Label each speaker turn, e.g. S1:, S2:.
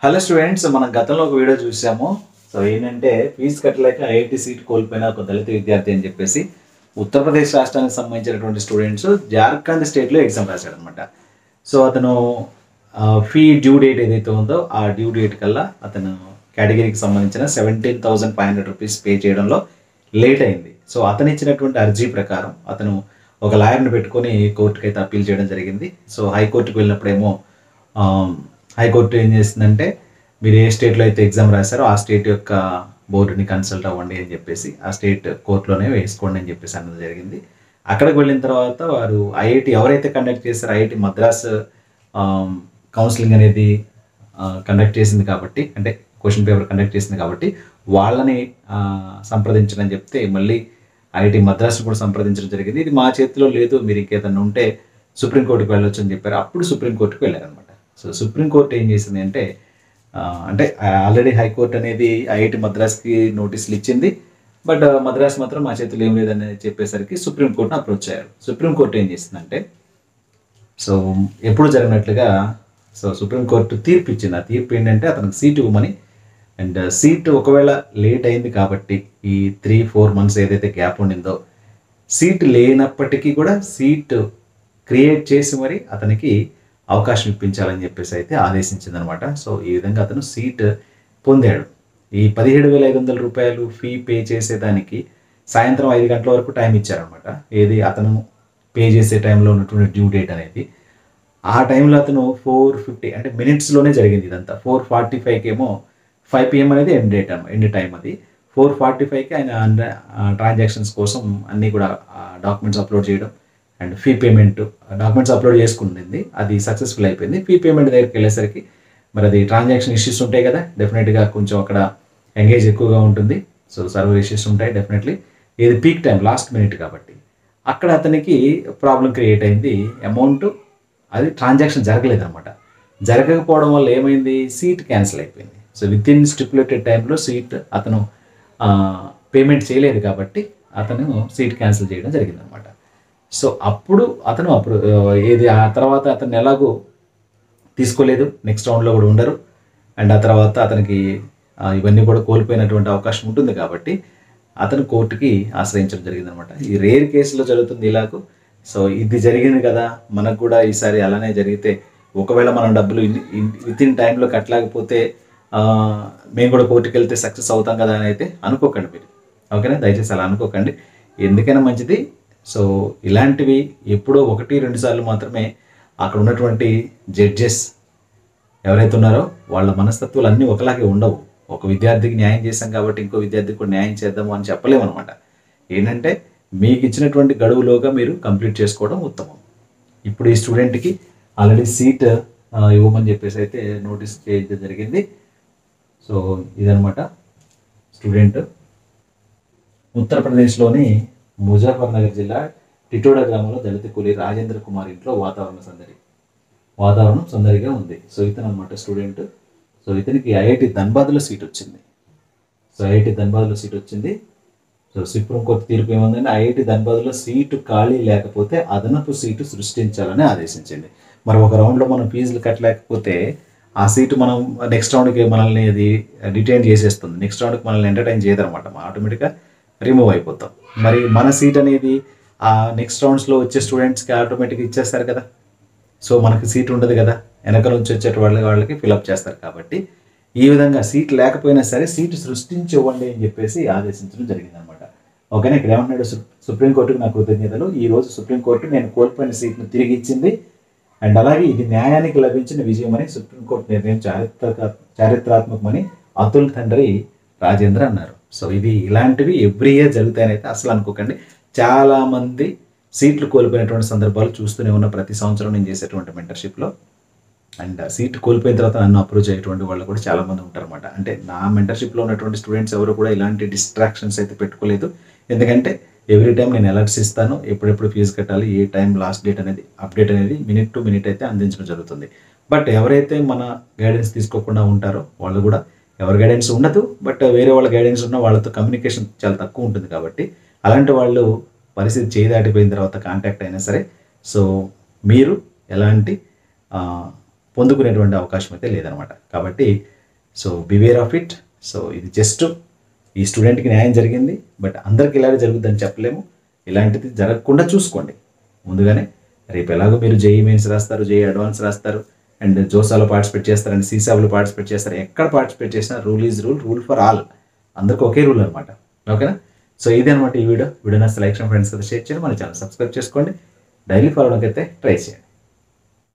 S1: Hello students, మనం గతంలో ఒక వీడియో చూసాము. సో ఏంటంటే ఫీజు కట్టలేక ఐఐటి సీట్ కోల్పోయిన ఒక దళిత విద్యార్థి అని చెప్పేసి ఉత్తరప్రదేశ్ రాష్ట్రానికి సంబంధించినటువంటి స్టూడెంట్స్ జార్ఖండ్ స్టేట్లో ఎగ్జామ్ రాశాడనమాట. సో అతను ఫీ డ్యూ డేట్ ఏదైతే ఉందో ఆ డ్యూ డేట్ కల్లా అతను కేటగిరీకి సంబంధించిన 17,500 రూపీస్ పే చేయడంలో లేట్ అయింది. సో అతను ఇచ్చినటువంటి అర్జీ ప్రకారం అతను ఒక లాయర్ని పెట్టుకొని కోర్టుకి అయితే అప్పీల్ చేయడం జరిగింది. సో హైకోర్టుకు వెళ్ళినప్పుడేమో ఆ, హైకోర్టు ఏం చేసిందంటే, మీరు ఏ స్టేట్లో అయితే ఎగ్జామ్ రాశారో ఆ స్టేట్ యొక్క బోర్డుని కన్సల్ట్ అవ్వండి అని చెప్పేసి ఆ స్టేట్ కోర్టులోనే వేసుకోండి అని చెప్పేసి అన్నది జరిగింది. అక్కడికి వెళ్ళిన తర్వాత వారు ఐఐటి ఎవరైతే కండక్ట్ చేశారో ఐఐటి మద్రాస్ కౌన్సిలింగ్ అనేది కండక్ట్ చేసింది కాబట్టి, అంటే క్వశ్చన్ పేపర్ కండక్ట్ చేసింది కాబట్టి వాళ్ళని సంప్రదించడం చెప్తే మళ్ళీ ఐఐటి మద్రాస్ కూడా సంప్రదించడం జరిగింది. ఇది మా చేతిలో లేదు, మీరు ఇంకేదన్నా ఉంటే సుప్రీంకోర్టుకు వెళ్ళొచ్చు అని చెప్పారు. అప్పుడు సుప్రీంకోర్టుకు వెళ్ళారనమాట. సో సుప్రీంకోర్టు ఏం చేసింది అంటే, అంటే ఆల్రెడీ హైకోర్టు అనేది ఐఐటి మద్రాస్కి నోటీసులు ఇచ్చింది. బట్ మద్రాస్ మాత్రం మా చేతులు ఏం లేదని చెప్పేసరికి సుప్రీంకోర్టును అప్రోచ్ అయ్యారు. సుప్రీంకోర్టు ఏం చేసిందంటే, సో ఎప్పుడు జరిగినట్లుగా సో సుప్రీంకోర్టు తీర్పు ఇచ్చింది. ఆ తీర్పు ఏంటంటే అతనికి సీట్ ఇవ్వమని. అండ్ సీట్ ఒకవేళ లేట్ అయింది కాబట్టి ఈ 3-4 మంత్స్ ఏదైతే గ్యాప్ ఉండిందో, సీట్ లేనప్పటికీ కూడా సీట్ క్రియేట్ చేసి మరి అతనికి అవకాశం ఇప్పించాలని చెప్పేసి అయితే ఆదేశించిందనమాట. సో ఈ విధంగా అతను సీట్ పొందాడు. ఈ 17,500 రూపాయలు ఫీ పే చేసేదానికి సాయంత్రం 5 గంటల వరకు టైం ఇచ్చారనమాట. ఏది అతను పే చేసే టైంలో ఉన్నటువంటి డ్యూ డేట్ అనేది. ఆ టైంలో అతను 4:50 అంటే మినిట్స్లోనే జరిగింది ఇదంతా. 4:45కి ఏమో 5 PM అనేది ఎండ్ టైం అది. 4:45కి ఆయన ట్రాన్సాక్షన్స్ కోసం అన్నీ కూడా డాక్యుమెంట్స్ అప్లోడ్ చేయడం and fee payment documents upload చేసుకుంటుంది. అది సక్సెస్ఫుల్ అయిపోయింది. ఫీ పేమెంట్ దగ్గరికి వెళ్ళేసరికి మరి అది ట్రాన్సాక్షన్ ఇష్యూస్ ఉంటాయి కదా, డెఫినెట్గా కొంచెం అక్కడ ఎంగేజ్ ఎక్కువగా ఉంటుంది. సో సర్వర్ ఇష్యూస్ ఉంటాయి డెఫినెట్లీ. ఇది పీక్ టైం, లాస్ట్ మినిట్ కాబట్టి అక్కడ అతనికి ప్రాబ్లం క్రియేట్ అయింది. అమౌంట్ అది ట్రాన్సాక్షన్ జరగలేదన్నమాట. జరగకపోవడం వల్ల ఏమైంది, సీట్ క్యాన్సిల్ అయిపోయింది. సో విత్ ఇన్ స్టిపులేటెడ్ టైంలో సీట్ అతను పేమెంట్ చేయలేదు కాబట్టి అతను సీట్ క్యాన్సిల్ చేయడం జరిగిందనమాట. సో అప్పుడు ఏది ఆ తర్వాత అతను ఎలాగో తీసుకోలేదు, నెక్స్ట్ రౌండ్లో కూడా ఉండరు. అండ్ ఆ తర్వాత అతనికి ఇవన్నీ కూడా కోల్పోయినటువంటి అవకాశం ఉంటుంది కాబట్టి అతను కోర్టుకి ఆశ్రయించడం జరిగిందనమాట. ఈ రేర్ కేసులో జరుగుతుంది ఇలాగూ. సో ఇది జరిగింది కదా, మనకు కూడా ఈసారి అలానే జరిగితే ఒకవేళ మనం డబ్బులు విత్ ఇన్ టైంలో కట్టలేకపోతే మేము కూడా కోర్టుకి వెళ్తే సక్సెస్ అవుతాం కదా అని అయితే అనుకోకండి మీరు. ఓకేనా, దయచేసి అలా అనుకోకండి. ఎందుకైనా మంచిది. సో ఇలాంటివి ఎప్పుడో 1-2 సార్లు మాత్రమే అక్కడ ఉన్నటువంటి జడ్జెస్ ఎవరైతే ఉన్నారో వాళ్ళ మనస్తత్వాలు అన్నీ ఒకలాగే ఉండవు. ఒక విద్యార్థికి న్యాయం చేశాం కాబట్టి ఇంకో విద్యార్థికి కూడా న్యాయం చేద్దాము అని చెప్పలేము అనమాట. ఏంటంటే మీకు ఇచ్చినటువంటి గడువులోగా మీరు కంప్లీట్ చేసుకోవడం ఉత్తమం. ఇప్పుడు ఈ స్టూడెంట్కి ఆల్రెడీ సీట్ ఇవ్వమని చెప్పేసి అయితే నోటీస్ చేయడం జరిగింది. సో ఇదనమాట స్టూడెంట్. ఉత్తరప్రదేశ్లోని ముజఫర్నగర్ జిల్లా టిటోడా గ్రామంలో దళిత కూలీ రాజేంద్ర కుమార్ ఇంట్లో వాతావరణం సందడిగా ఉంది. సో ఇతను అనమాట స్టూడెంట్. సో ఇతనికి ఐఐటి ధన్బాద్లో సీట్ వచ్చింది. సో సుప్రీంకోర్టు తీర్పు ఏముందంటే, ఐఐటి ధన్బాద్లో సీటు ఖాళీ లేకపోతే అదనపు సీటు సృష్టించాలని ఆదేశించింది. మరి ఒక రౌండ్లో మనం ఫీజులు కట్టలేకపోతే ఆ సీటు మనం నెక్స్ట్ రౌండ్కి మనల్ని అది డిటైన్ చేసేస్తుంది. నెక్స్ట్ రౌండ్కి మనల్ని ఎంటర్టైన్ చేయదనమాట. ఆటోమేటిక్గా రిమూవ్ అయిపోతాం. మరి మన సీట్ అనేది ఆ నెక్స్ట్ రౌండ్స్లో వచ్చే స్టూడెంట్స్కి ఆటోమేటిక్గా ఇచ్చేస్తారు కదా. సో మనకి సీట్ ఉండదు కదా, వెనక నుంచి వచ్చే వాళ్ళకి ఫిలప్ చేస్తారు. కాబట్టి ఈ విధంగా సీట్ లేకపోయినా సరే సీటు సృష్టించి ఇవ్వండి అని చెప్పేసి ఆదేశించడం జరిగిందనమాట. ఓకేనా, ఇక్కడ ఏమంటున్నాడు, సుప్రీంకోర్టుకు నా కృతజ్ఞతలు. ఈరోజు సుప్రీంకోర్టు నేను కోల్పోయిన సీట్ను తిరిగి ఇచ్చింది. అండ్ అలాగే ఇది న్యాయానికి లభించిన విజయం అని సుప్రీంకోర్టు నిర్ణయం చారిత్రాత్మకమని అతుల్ తండ్రి రాజేంద్ర అన్నారు. సో ఇది ఇలాంటివి ఎవ్రీ ఇయర్ జరుగుతాయని అయితే అసలు అనుకోకండి. చాలామంది సీట్లు కోల్పోయినటువంటి సందర్భాలు చూస్తూనే ఉన్న ప్రతి సంవత్సరం నేను చేసేటువంటి మెంటర్షిప్లో. అండ్ సీట్ కోల్పోయిన తర్వాత నన్ను అప్రోచ్ అయ్యేటువంటి వాళ్ళు కూడా చాలామంది ఉంటారన్నమాట. అంటే నా మెంటర్షిప్లో ఉన్నటువంటి స్టూడెంట్స్ ఎవరు కూడా ఇలాంటి డిస్ట్రాక్షన్స్ అయితే పెట్టుకోలేదు. ఎందుకంటే ఎవ్రీ టైం నేను అలర్ట్స్ ఇస్తాను, ఎప్పుడెప్పుడు ఫీజు కట్టాలి, ఏ టైం లాస్ట్ డేట్ అనేది అప్డేట్ అనేది మినిట్ టు మినిట్ అయితే అందించడం జరుగుతుంది. బట్ ఎవరైతే మన గైడెన్స్ తీసుకోకుండా ఉంటారో వాళ్ళు కూడా, ఎవరి గైడెన్స్ ఉండదు బట్ వేరే వాళ్ళ గైడెన్స్ ఉన్న వాళ్ళతో కమ్యూనికేషన్ చాలా తక్కువ ఉంటుంది. కాబట్టి అలాంటి వాళ్ళు పరిస్థితి చేయి దాటిపోయిన తర్వాత కాంటాక్ట్ అయినా సరే, సో మీరు ఎలాంటి పొందుకునేటువంటి అవకాశం అయితే లేదనమాట. కాబట్టి so beware of it. So ఇది జస్ట్ ఈ స్టూడెంట్కి న్యాయం జరిగింది, బట్ అందరికి ఇలాగే జరుగుతుందని చెప్పలేము. ఇలాంటిది జరగకుండా చూసుకోండి ముందుగానే. రేపు ఎలాగో మీరు జేఈ మెయిన్స్ రాస్తారు, జేఈ అడ్వాన్స్ రాస్తారు, అండ్ జోసాలో పార్టిసిపేట్ చేస్తారు, అండ్ సీసాలో పార్టిసిపేట్ చేస్తారు. ఎక్కడ పార్టిసిపేట్ చేసినా rule is rule, rule for all. అందరికీ ఒకే రూల్ అనమాట. ఓకేనా? సో ఇది అనమాట ఈ వీడియో. వీడియో నచ్చితే లైక్ చేయండి, ఫ్రెండ్స్ అయితే షేర్ చేయండి, మన ఛానల్ సబ్స్క్రైబ్ చేసుకోండి, డైలీ ఫాలో అవడానికి అయితే ట్రై చేయండి.